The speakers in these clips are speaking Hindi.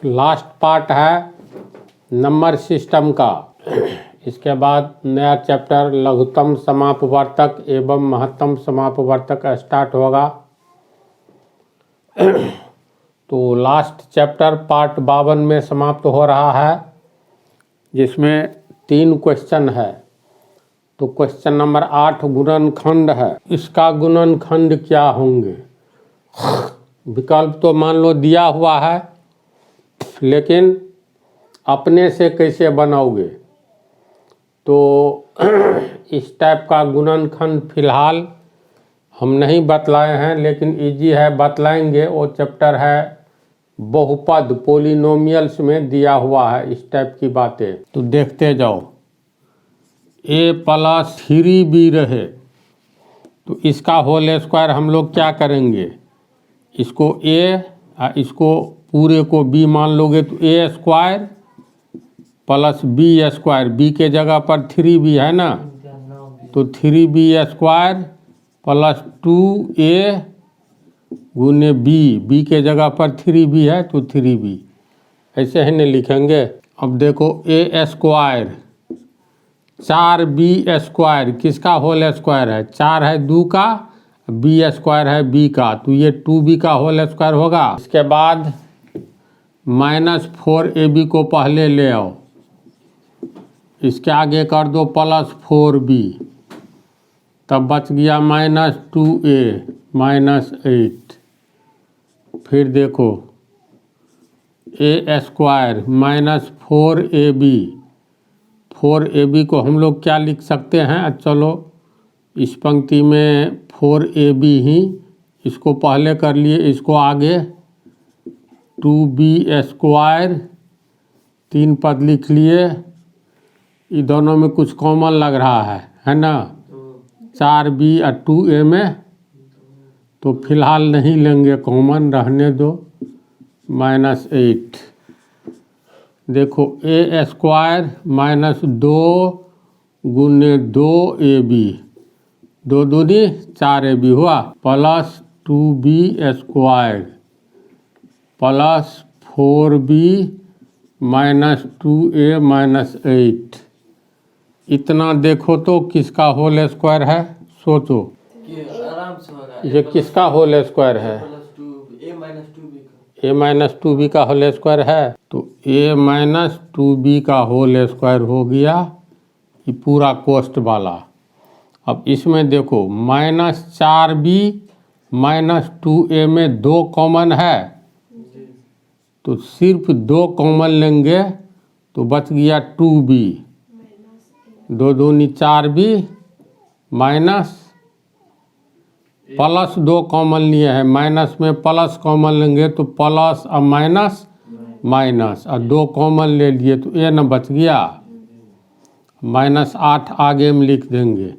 लास्ट पार्ट है नंबर सिस्टम का। इसके बाद नया चैप्टर लघुत्तम समापवर्तक एवं महत्तम समापवर्तक स्टार्ट होगा। तो लास्ट चैप्टर पार्ट 52 में समाप्त हो रहा है, जिसमें 3 क्वेश्चन है। तो क्वेश्चन नंबर 8 गुणनखंड है। इसका गुणनखंड क्या होंगे? विकल्प तो मान लो दिया हुआ है, लेकिन अपने से कैसे बनाओगे? तो इस टाइप का गुणनखंड फिलहाल हम नहीं बतलाए हैं, लेकिन इजी है, बतलाएंगे। वो चैप्टर है बहुपद पोलिनोमियल्स में दिया हुआ है इस टाइप की बातें। तो देखते जाओ। a + 3b रहे तो इसका होल स्क्वायर हम लोग क्या करेंगे? इसको a और इसको पूरे को b मान लोगे तो a² + b²। b के जगह पर 3b है ना, तो 3b² + 2a गुने b के जगह पर 3b है तो 3b, ऐसे है नहीं लिखेंगे। अब देखो a² 4b² किसका होल स्क्वायर है? 4 है 2 का, b² है b का, तो ये 2b का होल स्क्वायर होगा। इसके बाद -4ab को पहले ले आओ, इसके आगे कर दो +4b, तब बच गया -2a -8। फिर देखो a² -4ab, 4ab को हम लोग क्या लिख सकते हैं? चलो इस पंक्ति में 4ab ही, इसको पहले कर लिए, इसको आगे 2b², 3 पद लिख लिए। ये दोनों में कुछ कॉमन लग रहा है ना? 4b और 2a में, तो फिलहाल नहीं लेंगे कॉमन, रहने दो। -8 देखो a² -2 गुने 2ab, 2 दूनी 4ab हुआ, + 2b² + 4b -2a -8। इतना देखो तो किसका होल स्क्वायर है? सोचो आराम से होगा। ये किसका होल स्क्वायर है? a -2b का होल स्क्वायर है, तो a -2b का होल स्क्वायर हो गया, ये पूरा कोष्ठ वाला। अब इसमें देखो -4b -2a में 2 कॉमन है, तो सिर्फ 2 कॉमन लेंगे तो बच गया 2b, 2 दूनी 4b माइनस +2 कॉमन लिए हैं, माइनस में प्लस कॉमन लेंगे तो प्लस और माइनस माइनस, और 2 कॉमन ले लिए तो a न बच गया, -8 आगे में लिख देंगे।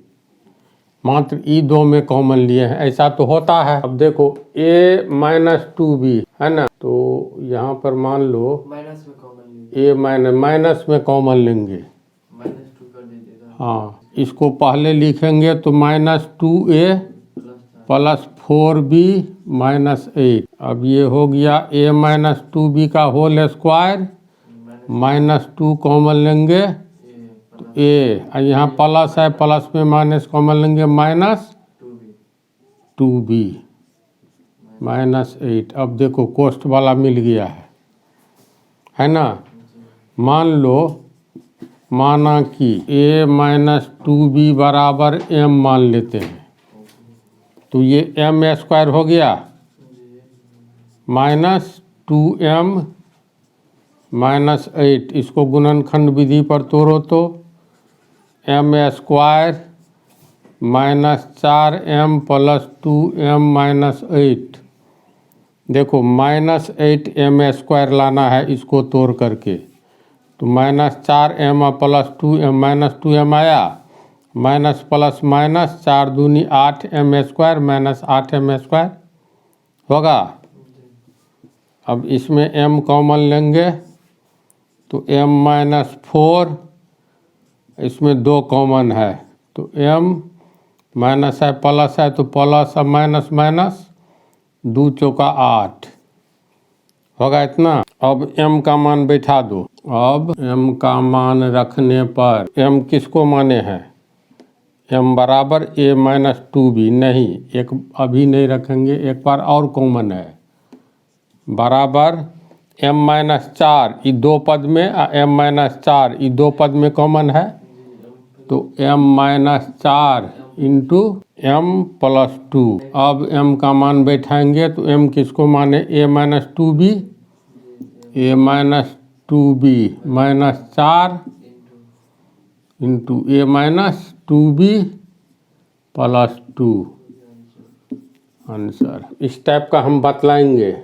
मात्र ई 2 में कॉमन लिए हैं, ऐसा तो होता है। अब देखो a -2b है ना, तो यहाँ पर मान लो माइनस में कॉमन लेंगे, माइनस में कॉमन लेंगे। -2 कर दीजिएगा। हाँ, इसको पहले लिखेंगे तो -2a + 4b -8। अब ये हो गया a -2b का होल स्क्वायर, -2 कॉमन लेंगे तो a, यहाँ प्लस है, प्लस में माइनस कॉमन लेंगे -2b -8। अब देखो कोष्ठ वाला मिल गया है ना? मान लो, माना कि a -2b बराबर m मान लेते हैं, तो ये m² हो गया, -2m -8। इसको गुणनखंड विधि पर तोड़ो तो m² -4m + 2m -8। देखो -8m² लाना है इसको तोड़ करके, तो -4m + 2m -2m आया, माइनस प्लस माइनस 4 दूनी 8m² -8m² होगा। अब इसमें m कॉमन लेंगे तो m -4, इसमें 2 कॉमन है तो m माइनस है प्लस है तो प्लस और माइनस माइनस 2 चौका 8 होगा इतना। अब m का मान बैठा दो। अब m का मान रखने पर m किसको माने हैं? m बराबर a माइनस 2b। नहीं, एक अभी नहीं रखेंगे, एक बार और कॉमन है। बराबर m माइनस 4 ये दो पद में, m माइनस 4 ये दो पद में कॉमन है, तो m minus 4 into m plus 2। अब m का मान बैठाएंगे तो m किसको माने? a minus 2b, a minus 2b minus 4 into a minus 2b plus 2 answer. इस टाइप का हम बतलाएंगे,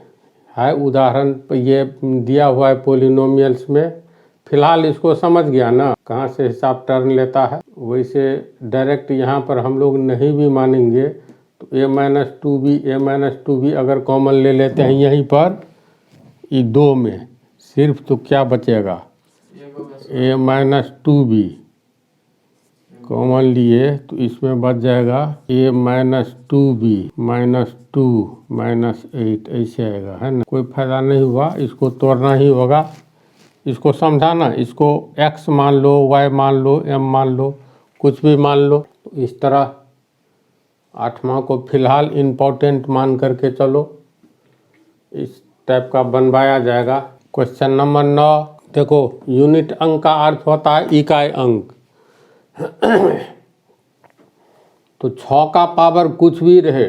है उदाहरण ये दिया हुआ है पोलिनोमियल्स में। फिलहाल इसको समझ गया ना कहाँ से हिसाब टर्न लेता है। वैसे डायरेक्ट यहाँ पर हम लोग नहीं भी मानेंगे तो a माइनस 2b अगर कॉमन ले लेते हैं यहीं पर ये दो में सिर्फ, तो क्या बचेगा? a माइनस 2b कॉमन लिए तो इसमें बच जाएगा a minus 2b minus 2 minus 8 ऐसे आएगा, है ना। कोई फायदा नहीं हुआ, इसको तोड़ना ही होगा। इसको समझाना, इसको x मान लो, y मान लो, m मान लो, कुछ भी मान लो। तो इस तरह 8वां को फिलहाल इम्पोर्टेंट मान करके चलो, इस टाइप का बनवाया जाएगा। क्वेश्चन नंबर 9 देखो, यूनिट अंक का अर्थ होता है इकाई अंक। तो 6 का पावर कुछ भी रहे,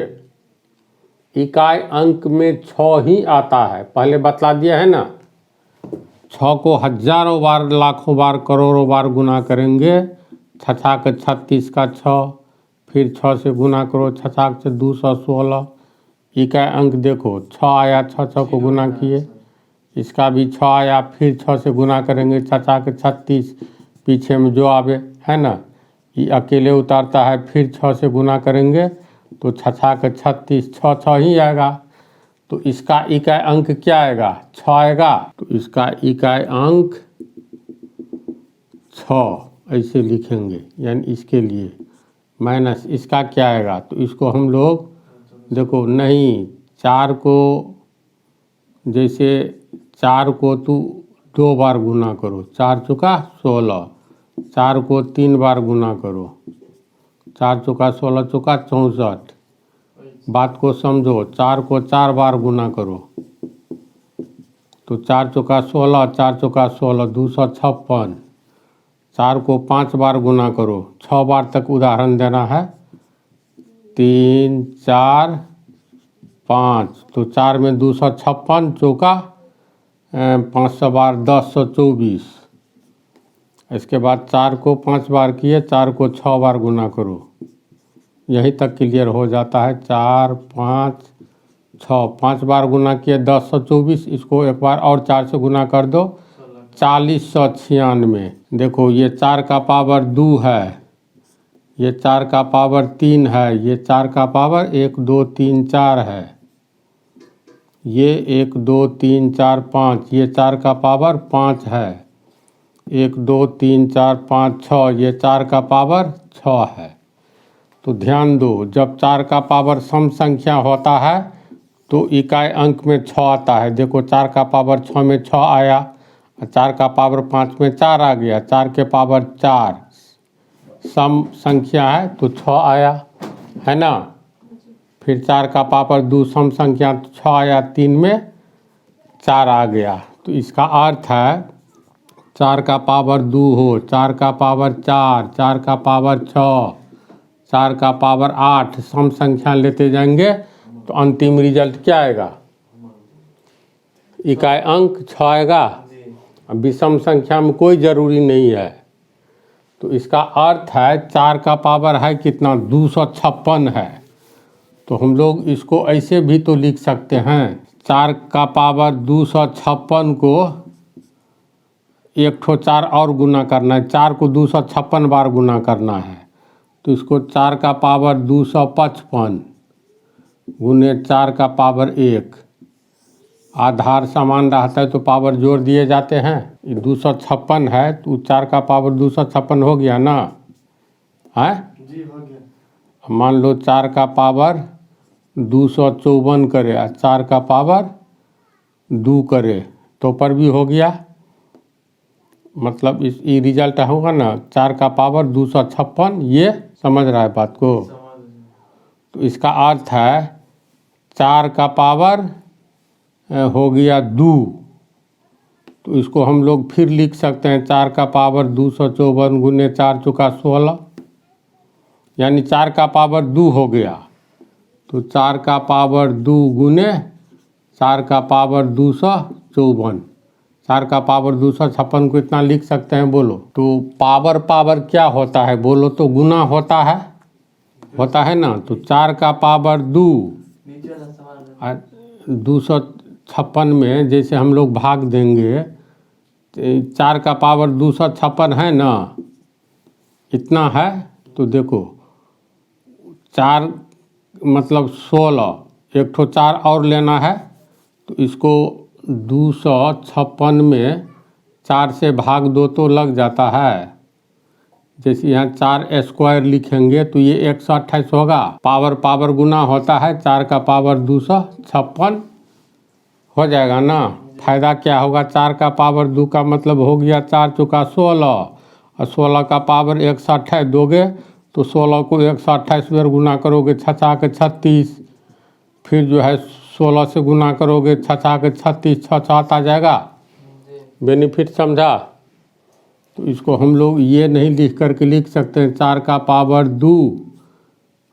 इकाई अंक में 6 ही आता है। पहले बतला दिया है ना, 6 को हजारों बार, लाखों बार, करोड़ों बार गुना करेंगे। 6 के 36 का 6, फिर 6 से गुना करो, 6 से 216। इकाई अंक देखो 6 आया, 6 को गुना किए, इसका भी 6 आया, फिर 6 से गुना करेंगे। 6 के 36 पीछे में जो आवे, है ना, ये अकेले उतारता है, फिर 6 से गुना करेंगे तो 6 के 36 6 ही आएगा। तो इसका इकाई अंक क्या आएगा? 6 आएगा। तो इसका इकाई अंक 6 ऐसे लिखेंगे, यानी इसके लिए माइनस इसका क्या आएगा? तो इसको हम लोग देखो, नहीं 4 को, जैसे 4 को तू 2 बार गुना करो, 4 चौका 16, 4 को 3 बार गुना करो, 4 चौका 16 चौका 64। बात को समझो, 4 को 4 बार गुना करो तो 4 चौका 16, 4 चौका 16 256। 4 को 5 बार गुना करो, 6 बार तक उदाहरण देना है, 3 4 5, तो 4 में 256 चौका 500 बार 1024। इसके बाद 4 को 5 बार किए, 4 को 6 बार गुना करो, यहीं तक क्लियर हो जाता है। 4 5 6 5 बार गुना किए 1024, इसको एक बार और 4 से गुना कर दो 4096। देखो ये 4 का पावर 2 है, ये 4 का पावर 3 है, ये 4 का पावर 1 2 3 4 है, ये 1 2 3 4 5, ये 4 का पावर 5 है, 1 2 3 4 5 6, ये 4 का पावर 6 है। तो ध्यान दो, जब 4 का पावर सम संख्या होता है तो इकाई अंक में 6 आता है। देखो 4 का पावर 6 में 6 आया, 4 का पावर 5 में 4 आ गया, 4 के पावर 4 सम संख्या है तो 6 आया, है ना। फिर 4 का पावर 2 सम संख्या तो 6 आया, 3 में 4 आ गया। तो इसका अर्थ है 4 का पावर 2 हो, 4 का पावर 4, 4 का पावर 6, 4 का पावर 8 सम संख्या लेते जाएंगे तो अंतिम रिजल्ट क्या आएगा? इकाई अंक 6 आएगा। विषम संख्या में कोई ज़रूरी नहीं है। तो इसका अर्थ है 4 का पावर है कितना? 256 है। तो हम लोग इसको ऐसे भी तो लिख सकते हैं, 4 का पावर 256 को 1 ठो 4 और गुना करना है, 4 को 256 बार गुना करना है। तो इसको 4 का पावर 255 गुने 4 का पावर 1, आधार समान रहता है तो पावर जोड़ दिए जाते हैं। ये 256 है तो 4 का पावर 256 हो गया ना, है जी हो गया। मान लो 4 का पावर 254 करे, 4 का पावर 2 करे तो पर भी हो गया, मतलब ये रिजल्ट होगा ना 4 का पावर 256, ये समझ रहा है बात को। तो इसका अर्थ है 4 का पावर हो गया 2, तो इसको हम लोग फिर लिख सकते हैं 4 का पावर 254 गुने 4 चौका 16, यानी 4 का पावर 2 हो गया। तो 4 का पावर 2 गुने 4 का पावर 254, 4 का पावर 256 को इतना लिख सकते हैं, बोलो। तो पावर पावर क्या होता है बोलो, तो गुना होता है ना। तो 4 का पावर 2 256 में जैसे हम लोग भाग देंगे, 4 का पावर 256 है ना, इतना है। तो देखो 4 मतलब 16, एक ठो 4 और लेना है, तो इसको 256 में 4 से भाग दो तो लग जाता है। जैसे यहाँ 4 स्क्वायर लिखेंगे तो ये 128 होगा। पावर पावर गुना होता है, 4 का पावर 256 हो जाएगा ना। फायदा क्या होगा, 4 का पावर 2 का मतलब हो गया 4 चौका 16, और 16 का पावर 128 दोगे तो 16 को 128 बार गुना करोगे 6 के 36, फिर जो है 16 से गुना करोगे 6 के 36, 6 आ जाएगा। बेनिफिट समझा। तो इसको हम लोग ये नहीं लिख करके लिख सकते हैं 4 का पावर 2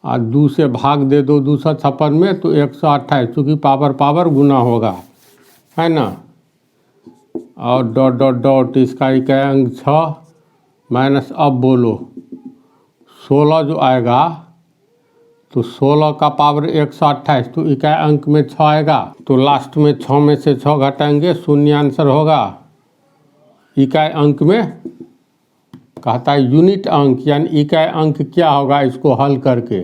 और 2 से भाग दे दो 256 में तो 128, चूँकि पावर पावर गुना होगा, है ना। और डॉट डॉट डॉट इसका इकाई अंक 6 माइनस, अब बोलो 16 जो आएगा, तो 16 का पावर 128, तो इकाई अंक में 6 आएगा। तो लास्ट में 6 में से 6 घटाएंगे, शून्य आंसर होगा। इकाई अंक में कहता है यूनिट अंक, यानी इकाई अंक क्या होगा इसको हल करके,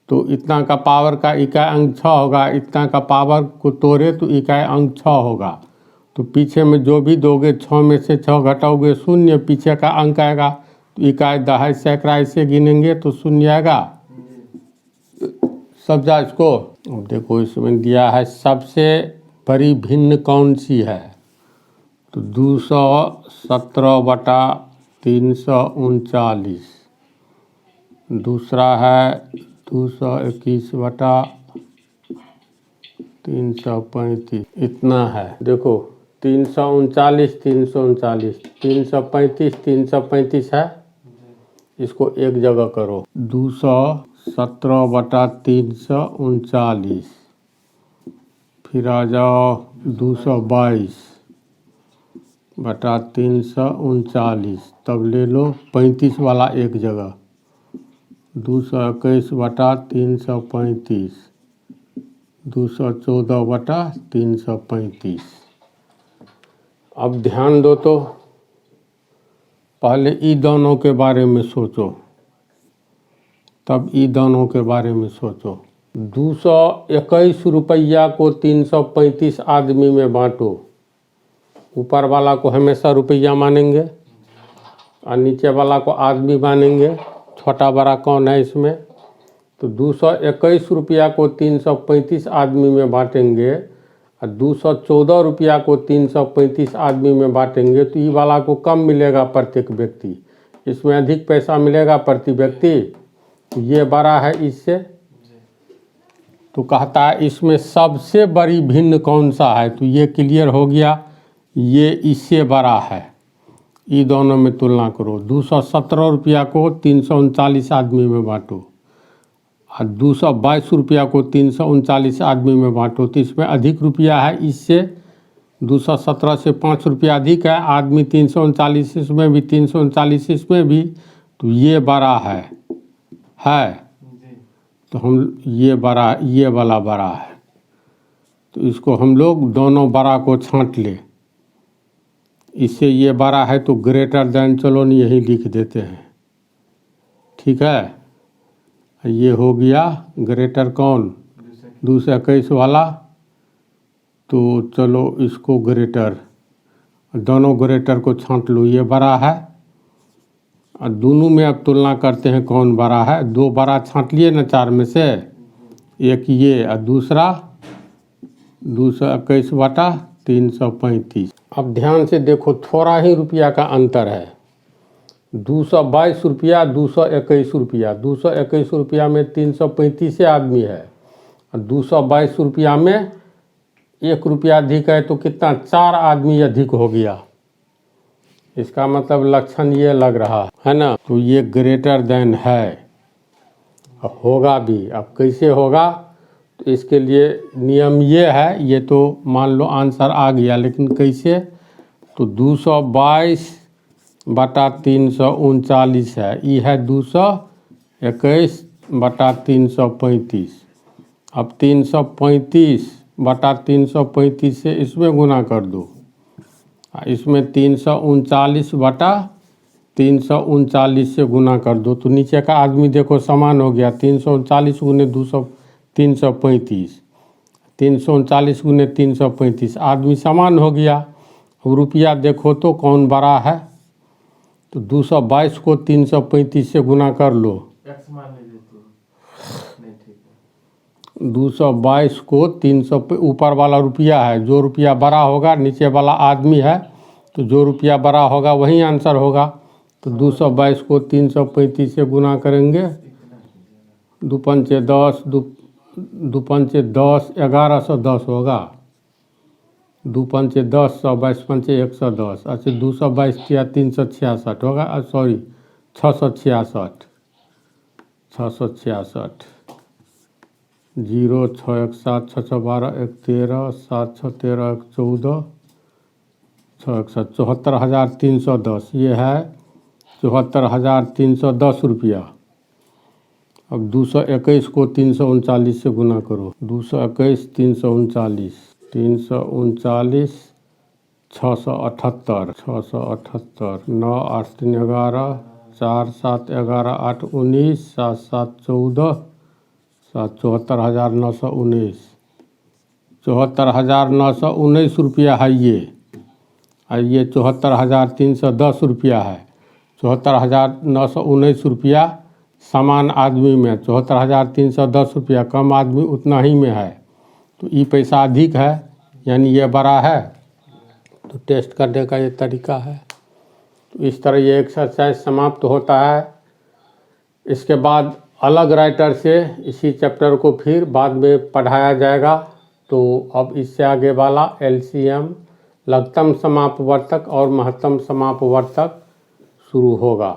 तो इतना का पावर का इकाई अंक 6 होगा, इतना का पावर को तोड़े तो इकाई अंक 6 होगा। तो पीछे में जो भी दोगे 6 में से 6 घटाओगे शून्य, पीछे का अंक आएगा, तो इकाई दहाई सैकड़ा ऐसे गिनेंगे तो शून्य आएगा। समझा इसको। अब देखो इसमें दिया है सबसे बड़ी भिन्न कौन सी है, तो 217/339, दूसरा है 221/335, इतना है। देखो 339 339 335 335 है, इसको एक जगह करो। 217/339, फिर आ जाओ 222/339, तब ले लो 35 वाला एक जगह, 221/335, 214/335। अब ध्यान दो, तो पहले ई दोनों के बारे में सोचो, तब ई दोनों के बारे में सोचो। 221 रुपया को 335 आदमी में बांटो। ऊपर वाला को हमेशा रुपया मानेंगे और नीचे वाला को आदमी मानेंगे, छोटा बड़ा कौन है इसमें। तो 221 रुपया को 335 आदमी में बांटेंगे और 214 रुपया को 335 आदमी में बांटेंगे, तो ये वाला को कम मिलेगा प्रत्येक व्यक्ति, इसमें अधिक पैसा मिलेगा प्रति व्यक्ति, ये बड़ा है इससे। तो कहता है इसमें सबसे बड़ी भिन्न कौन सा है, तो ये क्लियर हो गया, ये इससे बड़ा है। ये दोनों में तुलना करो, 217 रुपया को 339 आदमी में बांटो और 222 रुपया को 339 आदमी में बांटो, तो इसमें अधिक रुपया है इससे। 217 से 5 रुपया अधिक है, आदमी 339 इसमें भी 339 इसमें भी, तो ये बड़ा है। तो हम ये वाला बड़ा है, तो इसको हम लोग दोनों बड़ा को छांट ले, इससे ये बड़ा है तो ग्रेटर देन, चलो नहीं यही लिख देते हैं, ठीक है। ये हो गया ग्रेटर कौन, 221 वाला, तो चलो इसको ग्रेटर, दोनों ग्रेटर को छांट लो, ये बड़ा है। और दोनों में अब तुलना करते हैं कौन बड़ा है। 2 बड़ा छांट लिए ना 4 में से, एक ये और दूसरा 221/335। 335। अब ध्यान से देखो, थोड़ा ही रुपया का अंतर है। 222 रुपया, 221 रुपया। 221 रुपया में 335 आदमी है, और 222 रुपया में 1 रुपया अधिक है, तो कितना? 4 आदमी अधिक हो गया। इसका मतलब लक्षण ये लग रहा है ना। तो ये ग्रेटर देन है, अब होगा भी। अब कैसे होगा? तो इसके लिए नियम ये है, ये तो मान लो आंसर आ गया, लेकिन कैसे? तो 222 बटा 339 है, ये है 221 बटा 335। अब 335 बटा 335 से इसमें गुना कर दो, इसमें 339 बटा 339 से गुना कर दो, तो नीचे का आदमी देखो समान हो गया। 339 गुने 335, 339 गुने 335, आदमी समान हो गया। अब रुपया देखो तो कौन बड़ा है, तो 222 को 335 से गुना कर लो। 222 को 300 पे ऊपर वाला रुपया है, जो रुपया बड़ा होगा नीचे वाला आदमी है, तो जो रुपया बड़ा होगा वही आंसर होगा। तो 222 को 335 से गुना करेंगे, 2 पंचे 10, 2 पंचे 10, 1110 होगा। 2 पंचे 10, 122 पंचे 110। अच्छा, 222 किया 366 होगा, सॉरी 666, 666। 0 6 1 7 6 6 12 1 13 7 6 13 1 14 6 1 7 74,310। ये है 74,310 रुपया। अब 221 को 339 से गुना करो। 221 339, 339 678, 678। 9 8 3 11, 4 7 11 8 19, 7 7 14, 74,919। 74,919 रुपया है ये, और ये 74,310 रुपया है। 74,919 रुपया समान आदमी में, 74,310 रुपया कम आदमी उतना ही में है, तो ये पैसा अधिक है, यानी ये बड़ा है। तो टेस्ट करने का ये तरीका है। तो इस तरह ये एक्सरसाइज समाप्त होता है। इसके बाद अलग राइटर से इसी चैप्टर को फिर बाद में पढ़ाया जाएगा। तो अब इससे आगे वाला LCM, लघुत्तम समापवर्तक और महत्तम समापवर्तक शुरू होगा।